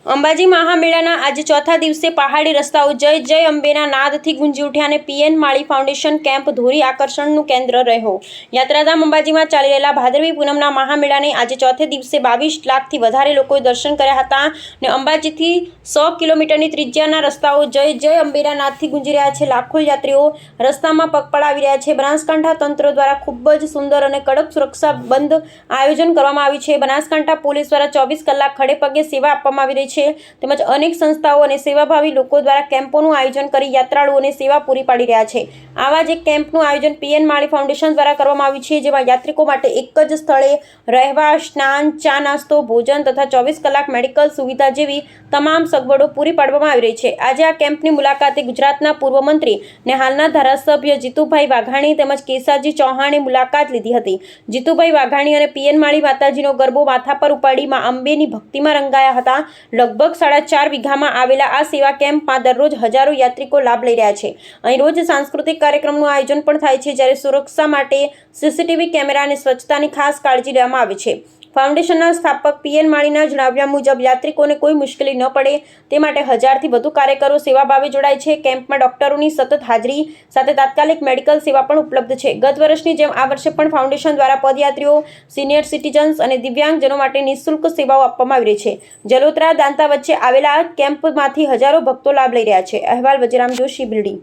અંબાજી મહામેળાના આજે ચોથા દિવસે પહાડી રસ્તાઓ જય જય અંબેના નાદથી ગુંજી ઉઠ્યા અને પીએન માળી ફાઉન્ડેશન કેમ્પ ધોરી આકર્ષણનું કેન્દ્ર રહ્યો। યાત્રાધામ અંબાજીમાં ચાલી રહેલા ભાદરવી પૂનમના મહામેળાને આજે ચોથે દિવસે 22 લાખથી વધારે લોકોએ દર્શન કર્યા હતા અને અંબાજીથી 100 કિલોમીટરની ત્રિજ્યાના રસ્તાઓ જય જય અંબેના નાદથી ગુંજી રહ્યા છે। લાખો યાત્રીઓ રસ્તામાં પગપાળા આવી રહ્યા છે। બનાસકાંઠા તંત્ર દ્વારા ખૂબ જ સુંદર અને કડક સુરક્ષા બંધ આયોજન કરવામાં આવ્યું છે। બનાસકાંઠા પોલીસ દ્વારા 24 કલાક ખડે પગે સેવા આપવામાં આવી રહી છે। તેમજ અનેક સંસ્થાઓ અને સેવાભાવી લોકો દ્વારા કેમ્પોનું આયોજન કરી યાત્રાળુઓને સેવા પૂરી પાડી રહ્યા છે। આવા જ એક કેમ્પનું આયોજન પીએન માળી ફાઉન્ડેશન દ્વારા કરવામાં આવ્યું છે, જેમાં યાત્રિકો માટે એક જ સ્થળે રહેવા, સ્નાન, ચા નાસ્તો, ભોજન તથા 24 કલાક મેડિકલ સુવિધા જેવી તમામ સગવડો પૂરી પાડવામાં આવી રહી છે। આજે આ કેમ્પની મુલાકાતે ગુજરાતના પૂર્વ મંત્રી અને હાલના ધારાસભ્ય જીતુભાઈ વાઘાણી તેમજ કેસાજી ચૌહાણે મુલાકાત લીધી હતી। જીતુભાઈ વાઘાણી અને પીએન માળી માતાજીનો ગરબો માથા પર ઉપાડી માં અંબેની ભક્તિમાં રંગાયા હતા। લગભગ 4.5 વીઘામાં આવેલા આ સેવા કેમ્પમાં દરરોજ હજારો યાત્રિકો લાભ લઈ રહ્યા છે। અહીં રોજ સાંસ્કૃતિક કાર્યક્રમનું આયોજન પણ થાય છે, જ્યારે સુરક્ષા માટે સીસીટીવી કેમેરા અને સ્વચ્છતાની ખાસ કાળજી લેવામાં આવે છે। ફાઉન્ડેશનના સ્થાપક પીએન માળીના જણાવ્યા મુજબ યાત્રિકોને કોઈ મુશ્કેલી ન પડે તે માટે 1000થી વધુ કાર્યકરો સેવાભાવે જોડાય છે। કેમ્પમાં ડોક્ટરોની સતત હાજરી સાથે તાત્કાલિક મેડિકલ સેવા પણ ઉપલબ્ધ છે। ગત વર્ષની જેમ આ વર્ષે પણ ફાઉન્ડેશન દ્વારા પદયાત્રીઓ, સિનિયર સિટીઝન્સ અને દિવ્યાંગજનો માટે નિઃશુલ્ક સેવાઓ આપવામાં આવી રહી છે। જલોત્રા દાંતા વચ્ચે આવેલા કેમ્પમાંથી હજારો ભક્તો લાભ લઈ રહ્યા છે। અહેવાલ વજરામ જોશી, બિલ્ડી।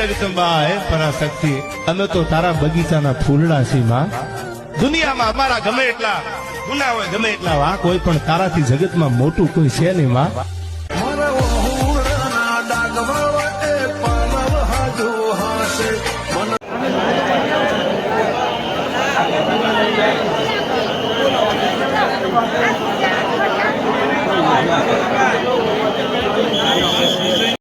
જગદંબા હે પરાશક્તિ, અમે તો તારા બગીચાના ફૂલડા છીએ માં। દુનિયામાં અમારા ગમે એટલા ગુના હોય, ગમે એટલા વાંક હોય, પણ તારાથી જગતમાં મોટું કોઈ છે નહીં માં।